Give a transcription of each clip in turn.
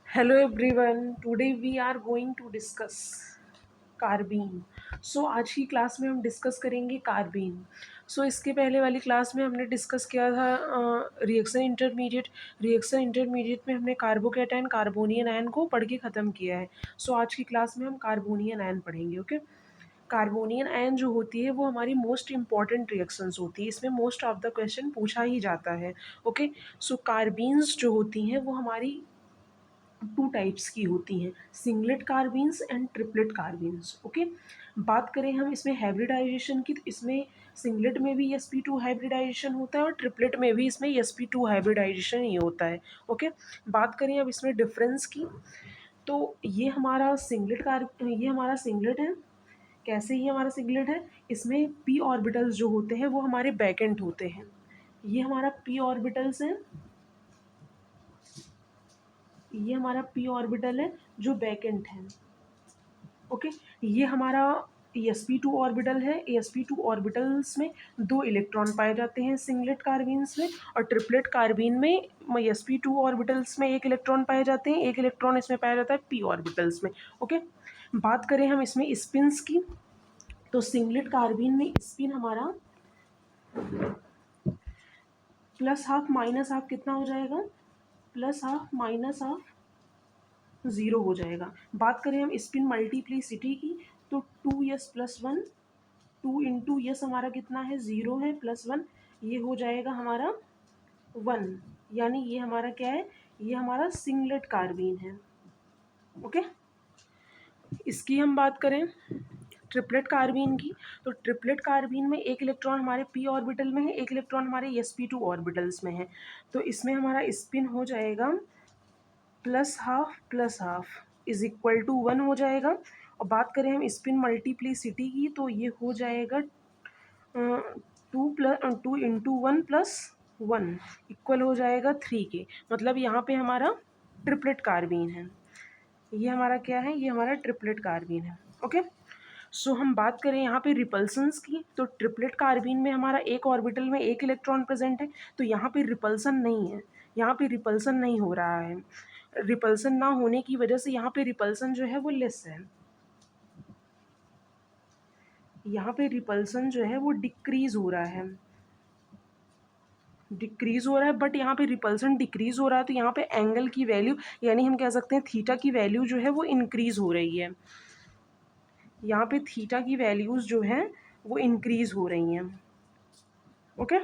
Hello everyone, today we are going to discuss carbene. आज की class में हम डिस्कस करेंगे कार्बीन। इसके पहले वाली क्लास में हमने डिस्कस किया था रिएक्शन इंटरमीडिएट में हमने कार्बोकैटायन कार्बोनियन आयन को पढ़ के ख़त्म किया है। आज की क्लास में हम कार्बोनियन आयन पढ़ेंगे। ओके, कार्बोनियन आयन जो होती है वो हमारी मोस्ट इंपॉर्टेंट रिएक्शंस होती है, इसमें मोस्ट ऑफ द क्वेश्चन पूछा ही जाता है। ओके, कार्बीन्स जो होती हैं वो हमारी टू टाइप्स की होती हैं, सिंगलेट कार्बीन्स एंड ट्रिपलेट कार्बीन्स। ओके, बात करें हम इसमें हाइब्रिडाइजेशन की, तो इसमें सिंगलेट में भी sp2 हाइब्रिडाइजेशन होता है और ट्रिपलेट में भी इसमें sp2 हाइब्रिडाइजेशन ही होता है। ओके, बात करें अब इसमें डिफरेंस की, तो ये हमारा सिंगलेट है। कैसे ये हमारा सिंगलेट है, इसमें p ऑर्बिटल्स जो होते हैं वो हमारे बैकेंट होते हैं। ये हमारा p ऑर्बिटल्स है, ये हमारा p ऑर्बिटल है जो बैकेंट है। ओके, ये हमारा sp2 ऑर्बिटल है। sp2 ऑर्बिटल्स में दो इलेक्ट्रॉन पाए जाते हैं सिंगलेट कार्बीन्स में, और ट्रिपलेट कार्बीन में sp2 ऑर्बिटल्स में एक इलेक्ट्रॉन पाए जाते हैं, एक इलेक्ट्रॉन इसमें पाया जाता है p ऑर्बिटल्स में। ओके, बात करें हम इसमें स्पिन्स की, तो सिंगलेट कार्बीन में स्पिन हमारा प्लस हाफ माइनस हाफ कितना हो जाएगा, plus half minus half zero हो जाएगा। बात करें हम स्पिन मल्टीप्लिसिटी की, तो 2s+1, 2 × हमारा कितना है, ज़ीरो है, +1 ये हो जाएगा हमारा 1, यानी ये हमारा क्या है, ये हमारा सिंगलेट कार्बीन है। ओके, इसकी हम बात करें ट्रिपलेट कार्बीन की, तो ट्रिपलेट कार्बीन में एक इलेक्ट्रॉन हमारे p ऑर्बिटल में है, एक इलेक्ट्रॉन हमारे sp2 ऑर्बिटल्स में है। तो इसमें हमारा स्पिन हो जाएगा +12 इज इक्वल टू 1 हो जाएगा। और बात करें हम स्पिन मल्टीप्लिसिटी की, तो ये हो जाएगा 2 × 1 इक्वल हो जाएगा 3 के। मतलब यहाँ पे हमारा ट्रिपलेट कार्बीन है। ये हमारा क्या है, ये हमारा ट्रिपलेट कार्बीन है। ओके, हम बात करें यहाँ पे रिपल्सन्स की, तो ट्रिपलेट कार्बीन में हमारा एक ऑर्बिटल में एक इलेक्ट्रॉन प्रेजेंट है, तो यहाँ पे रिपल्सन नहीं है, यहाँ पे रिपल्सन नहीं हो रहा है। रिपल्सन ना होने की वजह से यहाँ पे रिपल्सन जो है वो लेस है, यहाँ पे रिपल्सन जो है वो डिक्रीज हो रहा है, बट यहाँ पे रिपल्सन डिक्रीज हो रहा है, तो यहाँ पे एंगल की वैल्यू, यानी हम कह सकते हैं थीटा की वैल्यू जो है वो इंक्रीज हो रही है। यहाँ पे थीटा की वैल्यूज़ जो हैं वो इंक्रीज हो रही हैं। ओके,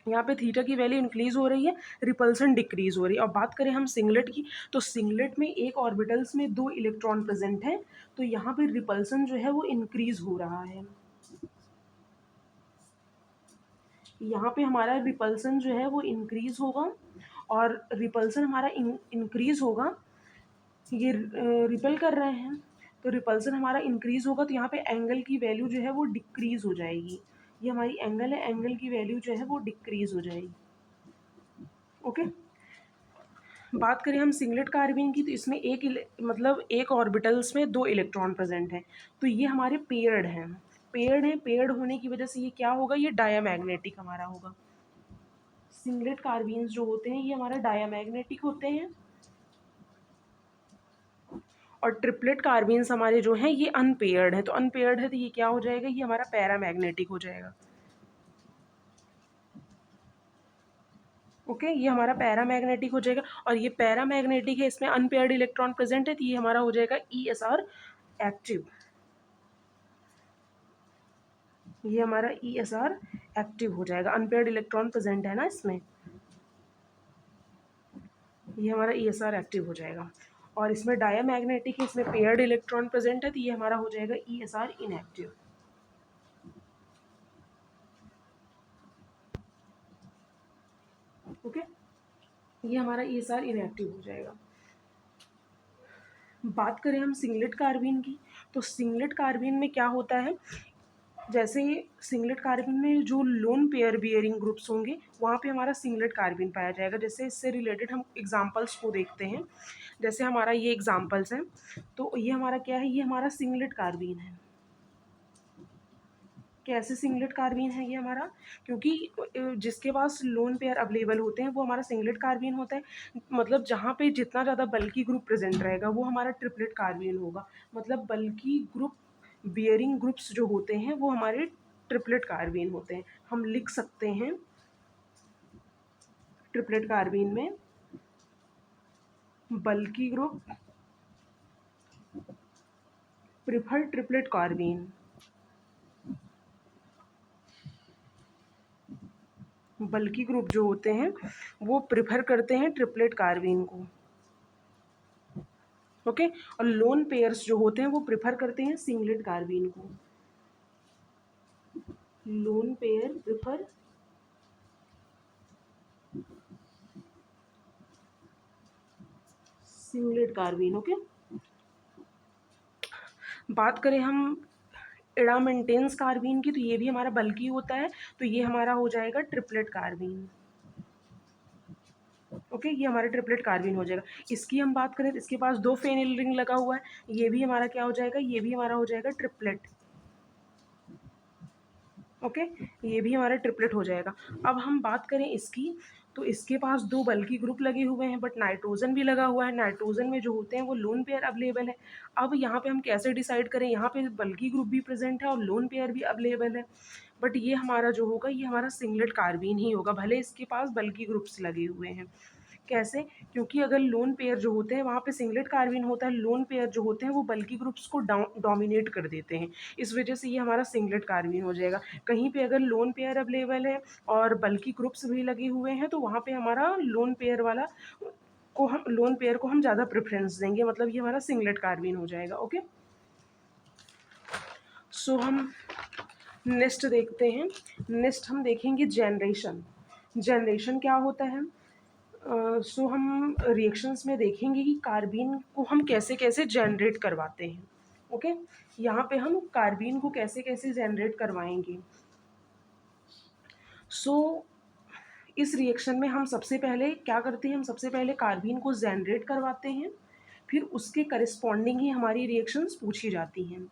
यहाँ पे थीटा की वैल्यू इंक्रीज हो रही है, रिपल्सन डिक्रीज हो रही है। और बात करें हम सिंगलेट की, तो सिंगलेट में एक ऑर्बिटल्स में दो इलेक्ट्रॉन प्रेजेंट है, तो यहाँ पे रिपल्सन जो है वो इंक्रीज हो रहा है। यहाँ पे हमारा रिपल्सन जो है वो इंक्रीज होगा, और रिपल्सन हमारा इंक्रीज होगा, ये रिपेल कर रहे हैं, तो रिपल्सन हमारा इंक्रीज होगा, तो यहाँ पे एंगल की वैल्यू जो है वो डिक्रीज हो जाएगी। ये हमारी एंगल है, एंगल की वैल्यू जो है वो डिक्रीज हो जाएगी। ओके, बात करें हम सिंगलेट कार्बीन की, तो इसमें मतलब एक ऑर्बिटल्स में दो इलेक्ट्रॉन प्रेजेंट हैं, तो ये हमारे पेयर्ड हैं। पेयर्ड होने की वजह से ये क्या होगा, ये डायामैग्नेटिक हमारा होगा। सिंगलेट कार्बीन्स जो होते हैं ये हमारा डायामैग्नेटिक होते हैं, और ट्रिपलेट कार्बीन्स हमारे जो हैं ये अनपेयर्ड है। तो अनपेयर्ड है तो ये क्या हो जाएगा, ये हमारा पैरामैग्नेटिक हो जाएगा। ओके, ये हमारा पैरामैग्नेटिक हो जाएगा, और ये पैरामैग्नेटिक है, इसमें अनपेयर्ड इलेक्ट्रॉन प्रेजेंट है, तो ये हमारा हो जाएगा ESR एक्टिव। ये हमारा ESR एक्टिव हो जाएगा, अनपेयर्ड इलेक्ट्रॉन प्रेजेंट है ना इसमें, ये हमारा ESR एक्टिव हो जाएगा। और इसमें डायामैग्नेटिक है, इसमें पेयर्ड इलेक्ट्रॉन प्रेजेंट है, तो ये हमारा हो जाएगा ESR इनएक्टिव। ओके, ये हमारा ESR इनएक्टिव हो जाएगा। बात करें हम सिंगलेट कार्बीन की, तो सिंगलेट कार्बीन में क्या होता है, जैसे सिंगलेट कार्बीन में जो लोन पेयर बियरिंग ग्रुप्स होंगे वहाँ पे हमारा सिंगलेट कार्बीन पाया जाएगा। जैसे इससे रिलेटेड हम एग्जांपल्स को देखते हैं, जैसे हमारा ये एग्जांपल्स हैं, तो ये हमारा क्या है, ये हमारा सिंगलेट कार्बीन है। कैसे सिंगलेट कार्बीन है ये हमारा, क्योंकि जिसके पास लोन पेयर अवेलेबल होते हैं वो हमारा सिंगलेट कार्बीन होता है। मतलब जहाँ पे जितना ज़्यादा बल्कि ग्रुप प्रेजेंट रहेगा वो हमारा ट्रिपलेट कार्बीन होगा। मतलब बल्कि ग्रुप बियरिंग ग्रुप्स जो होते हैं वो हमारे ट्रिपलेट कार्बीन होते हैं। हम लिख सकते हैं ट्रिपलेट कार्बीन में बल्कि ग्रुप प्रिफर ट्रिपलेट कार्बीन। बल्कि ग्रुप जो होते हैं वो प्रिफर करते हैं ट्रिपलेट कार्बीन को। ओके, और लोन पेयर्स जो होते हैं वो प्रिफर करते हैं सिंगलेट कार्बीन को। Lone pair prefer singlet carbene. Okay, बात करें हम इडामेंटेंस कार्बीन की, तो ये भी हमारा बल्कि होता है, तो ये हमारा हो जाएगा ट्रिपलेट कार्बीन। ओके, ये हमारा ट्रिपलेट कार्बीन हो जाएगा। इसकी हम बात करें तो इसके पास 2 फेनिल रिंग लगा हुआ है, ये भी हमारा क्या हो जाएगा, ये भी हमारा हो जाएगा ट्रिपलेट। ओके, ये भी हमारा ट्रिपलेट हो जाएगा। अब हम बात करें इसकी, तो इसके पास 2 बल्कि ग्रुप लगे हुए हैं, बट नाइट्रोजन भी लगा हुआ है। नाइट्रोजन में जो होते हैं वो लोन पेयर अवेलेबल है। अब यहाँ पे हम कैसे डिसाइड करें, यहाँ पे बल्कि ग्रुप भी प्रेजेंट है और लोन पेयर भी अवेलेबल है, बट ये हमारा जो होगा ये हमारा सिंगलेट कार्बीन ही होगा, भले इसके पास बल्कि ग्रुप्स लगे हुए हैं। कैसे, क्योंकि अगर लोन पेयर जो होते हैं वहाँ पे सिंगलेट कार्बीन होता है, लोन पेयर जो होते हैं वो बल्कि ग्रुप्स को डोमिनेट कर देते हैं, इस वजह से ये हमारा सिंगलेट कार्बीन हो जाएगा। कहीं पे अगर लोन पेयर अवेलेबल है और बल्कि ग्रुप्स भी लगे हुए हैं तो वहाँ पे हमारा लोन पेयर वाला को हम लोन पेयर को हम ज़्यादा प्रेफरेंस देंगे, मतलब ये हमारा सिंगलेट कार्बीन हो जाएगा। ओके, सो हम नेक्स्ट देखते हैं। नेक्स्ट हम देखेंगे जनरेशन। जनरेशन क्या होता है, सो हम रिएक्शंस में देखेंगे कि कार्बीन को हम कैसे कैसे जनरेट करवाते हैं। ओके, यहाँ पे हम कार्बीन को कैसे कैसे जनरेट करवाएंगे। सो इस रिएक्शन में हम सबसे पहले क्या करते हैं, हम सबसे पहले कार्बीन को जनरेट करवाते हैं, फिर उसके करस्पॉन्डिंग ही हमारी रिएक्शंस पूछी जाती हैं।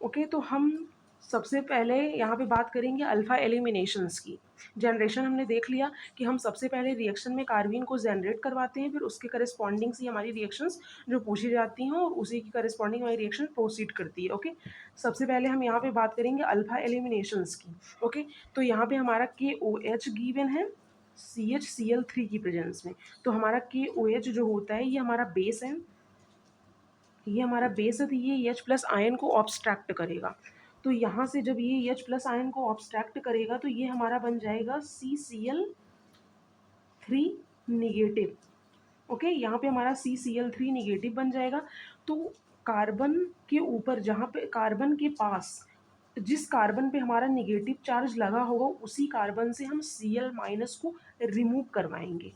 ओके, तो हम सबसे पहले यहाँ पे बात करेंगे अल्फ़ा एलिमिनेशंस की। जनरेशन हमने देख लिया कि हम सबसे पहले रिएक्शन में कार्बीन को जनरेट करवाते हैं, फिर उसके करस्पॉन्डिंग से हमारी रिएक्शंस जो पूछी जाती हैं और उसी की करस्पॉन्डिंग हमारी रिएक्शन प्रोसीड करती है। ओके, सबसे पहले हम यहाँ पे बात करेंगे अल्फ़ा एलिमिनेशंस की। ओके, तो यहाँ पे हमारा KOH गिवन है CHCl3 की प्रेजेंस में। तो हमारा KOH जो होता है ये हमारा बेस है, ये हमारा बेस है, तो ये H प्लस आयन को ऑब्स्ट्रैक्ट करेगा। तो यहाँ से जब ये H प्लस आयन को ऑब्स्ट्रैक्ट करेगा तो ये हमारा बन जाएगा CCl3 निगेटिव। ओके, यहाँ पे हमारा CCl3 निगेटिव बन जाएगा। तो कार्बन के ऊपर, जहाँ पे कार्बन के पास जिस कार्बन पे हमारा निगेटिव चार्ज लगा होगा उसी कार्बन से हम Cl माइनस को रिमूव करवाएंगे।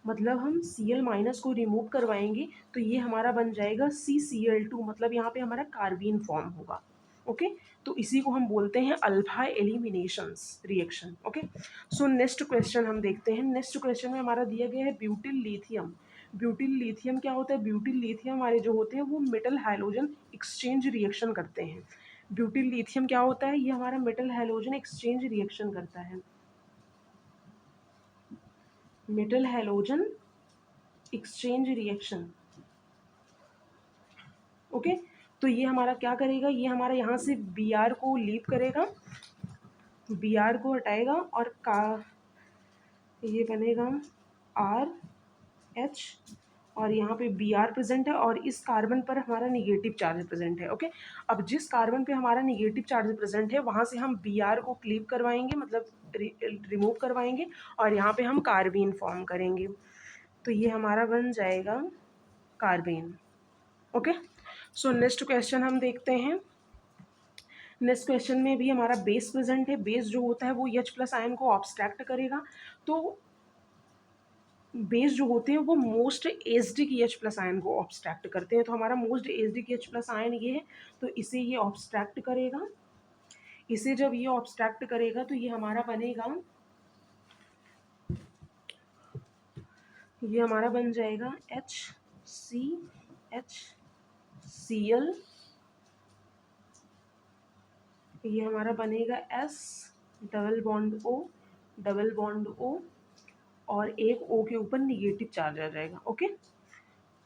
मतलब हम Cl माइनस को रिमूव करवाएंगे तो ये हमारा बन जाएगा CCl2, मतलब यहाँ पे हमारा कार्बीन फॉर्म होगा। ओके, तो इसी को हम बोलते हैं alpha eliminations reaction. Okay, so next question हम देखते हैं। नेक्स्ट क्वेश्चन में हमारा दिया गया है ब्यूटिल लिथियम। ब्यूटिल लिथियम क्या होता है, ब्यूटिल लिथियम हमारे जो होते हैं वो मेटल हैलोजन एक्सचेंज रिएक्शन करते हैं। ब्यूटिल लिथियम क्या होता है, ये हमारा मेटल हैलोजन एक्सचेंज रिएक्शन करता है। Metal halogen exchange reaction. Okay, तो ये हमारा क्या करेगा, ये हमारा यहाँ से Br को लीव करेगा, Br को हटाएगा और का ये बनेगा RH, और यहाँ पे Br प्रेजेंट है और इस कार्बन पर हमारा निगेटिव चार्ज प्रेजेंट है। ओके, अब जिस कार्बन पे हमारा निगेटिव चार्ज प्रेजेंट है वहाँ से हम Br को क्लीव करवाएंगे, मतलब रिमूव करवाएंगे, और यहाँ पे हम कार्बीन फॉर्म करेंगे। तो ये हमारा बन जाएगा carbene. Okay, so next question हम देखते हैं। नेक्स्ट क्वेश्चन में भी हमारा बेस प्रेजेंट है। बेस जो होता है वो H प्लस आयन को ऑब्स्ट्रैक्ट करेगा। तो बेस जो होते हैं वो most acidic H plus ion को ऑब्स्ट्रैक्ट करते हैं। तो हमारा most acidic H plus ion ये है, तो इसे ये ऑब्स्ट्रैक्ट करेगा। इसे जब ये ऑब्स्ट्रैक्ट करेगा तो ये हमारा बनेगा, ये हमारा बन जाएगा HCl, ये हमारा बनेगा S double bond O double bond O और एक O के ऊपर निगेटिव चार्ज आ जाएगा। ओके,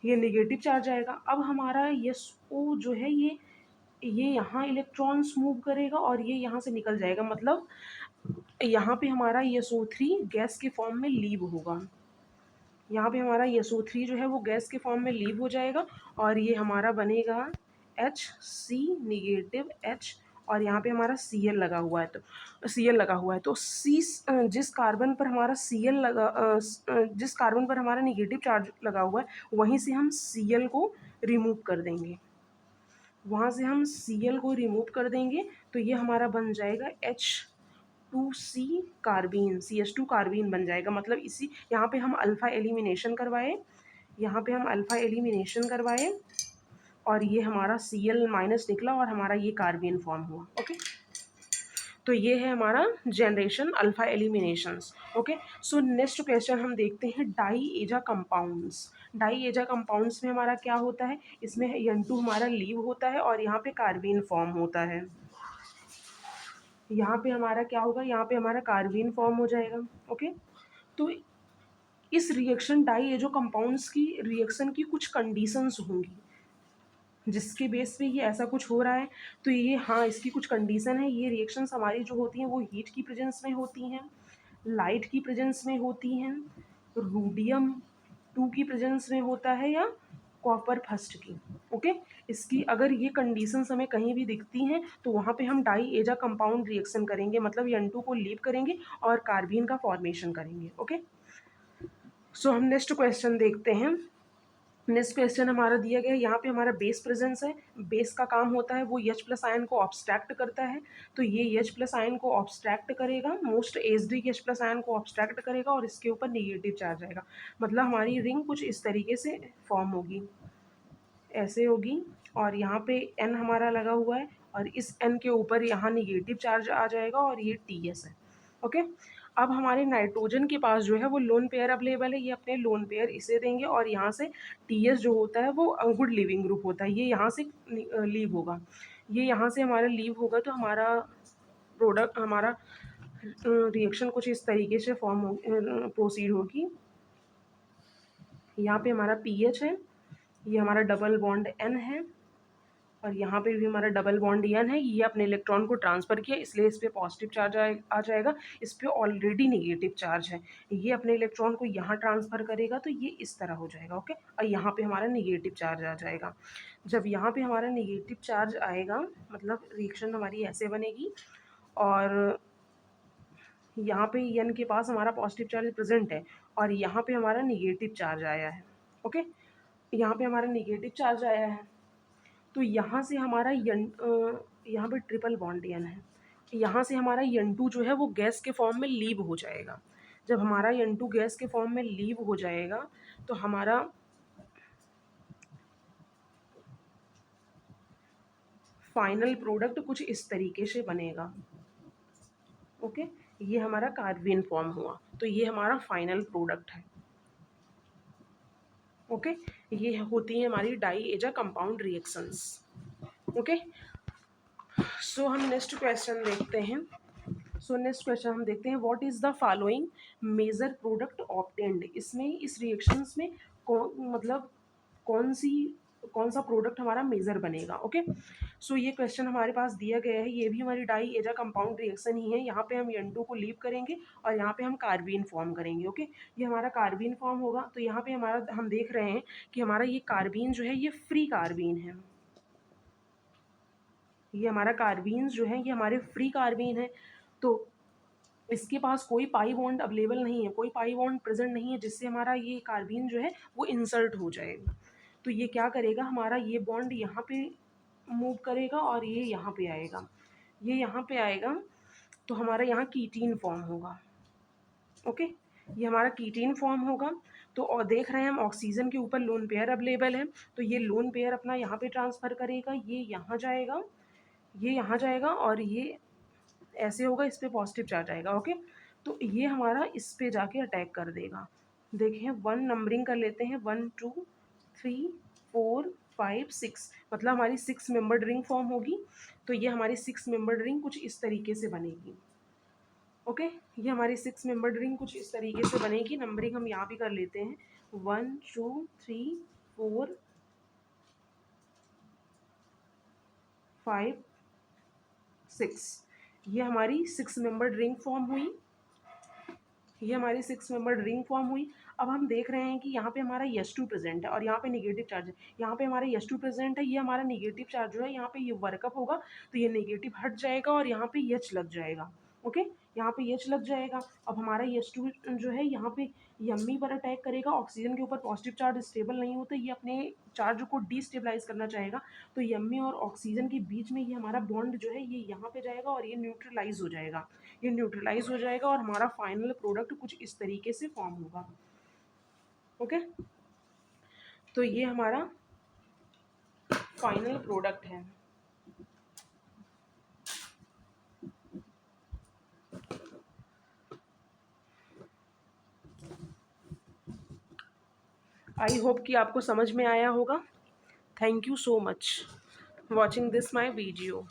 ये निगेटिव चार्ज आएगा। अब हमारा यस ओ जो है ये यहाँ इलेक्ट्रॉन्स मूव करेगा और ये यहाँ से निकल जाएगा, मतलब यहाँ पे हमारा SO3 गैस के फॉर्म में लीव होगा। यहाँ पे हमारा SO3 जो है वो गैस के फॉर्म में लीव हो जाएगा और ये हमारा बनेगा HC निगेटिव H और यहाँ पे हमारा Cl लगा हुआ है, तो Cl लगा हुआ है तो जिस कार्बन पर हमारा Cl जिस कार्बन पर हमारा निगेटिव चार्ज लगा हुआ है वहीं से हम Cl को रिमूव कर देंगे, वहाँ से हम Cl को रिमूव कर देंगे तो ये हमारा बन जाएगा H2C कार्बीन, CH2 कार्बीन बन जाएगा। मतलब इसी यहाँ पे हम अल्फ़ा एलिमिनेशन करवाए, यहाँ पे हम अल्फ़ा एलिमिनेशन करवाए और ये हमारा Cl माइनस निकला और हमारा ये कार्बीन फॉर्म हुआ। ओके, तो ये है हमारा generation alpha eliminations. Okay, so next question हम देखते हैं डाई एजा कंपाउंड्स। डाई एजा कंपाउंड्स में हमारा क्या होता है, इसमें N2 हमारा लीव होता है और यहाँ पे कार्बीन फॉर्म होता है। यहाँ पे हमारा क्या होगा, यहाँ पे हमारा कार्बीन फॉर्म हो जाएगा। ओके, तो इस रिएक्शन डाई एजो कंपाउंड्स की रिएक्शन की कुछ कंडीशंस होंगी जिसके बेस पे ये ऐसा कुछ हो रहा है। तो ये हाँ, इसकी कुछ कंडीशन है। ये रिएक्शंस हमारी जो होती हैं वो हीट की प्रेजेंस में होती हैं, लाइट की प्रेजेंस में होती हैं, रूडियम 2 की प्रेजेंस में होता है या कॉपर फर्स्ट की। ओके, इसकी अगर ये कंडीशंस हमें कहीं भी दिखती हैं तो वहाँ पे हम डाई एजा कंपाउंड रिएक्शन करेंगे, मतलब N2 को लीव करेंगे और कार्बीन का फॉर्मेशन करेंगे। ओके, सो हम नेक्स्ट क्वेश्चन देखते हैं। नेक्स्ट क्वेश्चन हमारा दिया गया है, यहाँ पे हमारा बेस प्रेजेंस है। बेस का काम होता है वो H प्लस आयन को ऑब्स्ट्रैक्ट करता है, तो ये H प्लस आयन को ऑब्स्ट्रैक्ट करेगा, most SD H plus ion को ऑब्स्ट्रैक्ट करेगा और इसके ऊपर निगेटिव चार्ज आएगा। मतलब हमारी रिंग कुछ इस तरीके से फॉर्म होगी, ऐसे होगी और यहाँ पे N हमारा लगा हुआ है और इस N के ऊपर यहाँ निगेटिव चार्ज आ जाएगा और ये TS है। ओके, अब हमारे नाइट्रोजन के पास जो है वो लोन पेयर अवेलेबल है, ये अपने लोन पेयर इसे देंगे और यहाँ से TS जो होता है वो गुड लिविंग ग्रुप होता है, ये यहाँ से लीव होगा, ये यहाँ से हमारा लीव होगा। तो हमारा प्रोडक्ट हमारा रिएक्शन कुछ इस तरीके से फॉर्म हो प्रोसीड होगी। यहाँ पे हमारा पीएच है, ये हमारा डबल बॉन्ड N है और यहाँ पे भी हमारा डबल बॉन्ड N है। ये अपने इलेक्ट्रॉन को ट्रांसफ़र किया इसलिए इस पर पॉजिटिव चार्ज आ जाएगा, इस पर ऑलरेडी निगेटिव चार्ज है। ये अपने इलेक्ट्रॉन को यहाँ ट्रांसफ़र करेगा तो ये इस तरह हो जाएगा। ओके, और यहाँ पे हमारा निगेटिव चार्ज आ जाएगा। जब यहाँ पे हमारा निगेटिव चार्ज आएगा मतलब रिएक्शन हमारी ऐसे बनेगी और यहाँ पे N के पास हमारा पॉजिटिव चार्ज प्रेजेंट है और यहाँ पे हमारा निगेटिव चार्ज आया है। ओके, यहाँ पे हमारा निगेटिव चार्ज आया है तो यहाँ से हमारा यहाँ पे ट्रिपल बॉन्ड N है, यहाँ से हमारा N2 जो है वो गैस के फॉर्म में लीव हो जाएगा। जब हमारा N2 गैस के फॉर्म में लीव हो जाएगा तो हमारा फाइनल प्रोडक्ट कुछ इस तरीके से बनेगा। ओके, ये हमारा कार्बन फॉर्म हुआ तो ये हमारा फाइनल प्रोडक्ट है। ओके, ये होती है हमारी डाई एजा कंपाउंड रिएक्शंस। ओके, सो हम नेक्स्ट क्वेश्चन देखते हैं। नेक्स्ट क्वेश्चन हम देखते हैं, what is the following major product obtained. इसमें इस रिएक्शंस में मतलब कौन सा प्रोडक्ट हमारा मेजर बनेगा। ओके, सो ये क्वेश्चन हमारे पास दिया गया है, ये भी हमारी डाई एजा कंपाउंड रिएक्शन ही है। यहाँ पे हम N2 को लीव करेंगे और यहाँ पे हम कार्बीन फॉर्म करेंगे। ओके, ये हमारा कार्बीन फॉर्म होगा तो यहाँ पे हमारा हम देख रहे हैं कि हमारा ये कार्बीन जो है ये फ्री कार्बीन है। ये हमारा कार्बीन जो है ये हमारे फ्री कार्बीन है, तो इसके पास कोई पाई बॉन्ड अवेलेबल नहीं है, कोई पाई बॉन्ड प्रेजेंट नहीं है जिससे हमारा ये कार्बीन जो है वो इंसर्ट हो जाएगा। तो ये क्या करेगा, हमारा ये बॉन्ड यहाँ पे मूव करेगा और ये यहाँ पे आएगा, ये यहाँ पे आएगा तो हमारा यहाँ कीटीन फॉर्म होगा। ओके, ये हमारा कीटीन फॉर्म होगा। तो और देख रहे हैं हम ऑक्सीजन के ऊपर लोन पेयर अवेलेबल है तो ये लोन पेयर अपना यहाँ पे ट्रांसफ़र करेगा, ये यहाँ जाएगा, ये यहाँ जाएगा और ये ऐसे होगा, इस पर पॉजिटिव चार्ज आएगा। ओके, तो ये हमारा इस पे जाके अटैक कर देगा। देखिए 1 नंबरिंग कर लेते हैं, 1 2 3 4 5 6, मतलब हमारी 6 मेंबर्ड रिंग फॉर्म होगी। तो ये हमारी 6 मेंबर्ड रिंग कुछ इस तरीके से बनेगी। ओके, ये हमारी 6 मेंबर्ड रिंग कुछ इस तरीके से बनेगी। नंबरिंग हम यहाँ भी कर लेते हैं, 1 2 3 4 5 6। ये हमारी 6 मेंबर्ड रिंग फॉर्म हुई। ये हमारी 6 मेंबर्ड रिंग फॉर्म हुई। अब हम देख रहे हैं कि यहाँ पे हमारा S2 प्रेजेंट है और यहाँ पे नेगेटिव चार्ज है। यहाँ पे हमारा S2 प्रेजेंट है, ये हमारा नेगेटिव चार्ज जो है यहाँ पे ये वर्कअप होगा, तो ये नेगेटिव हट जाएगा और यहाँ पे H लग जाएगा। ओके, यहाँ पे H लग जाएगा। अब हमारा S2 जो है यहाँ पे यम्मी पर अटैक करेगा, ऑक्सीजन के ऊपर पॉजिटिव चार्ज स्टेबल नहीं होता, ये अपने चार्ज को डिस्टेबलाइज करना चाहेगा। तो यम्मी और ऑक्सीजन के बीच में ये हमारा बॉन्ड जो है ये यहाँ पे जाएगा और ये न्यूट्रलाइज हो जाएगा। ये न्यूट्रलाइज हो जाएगा और हमारा फाइनल प्रोडक्ट कुछ इस तरीके से फॉर्म होगा। ओके, तो ये हमारा फाइनल प्रोडक्ट है। आई होप कि आपको समझ में आया होगा। Thank you so much watching this my video.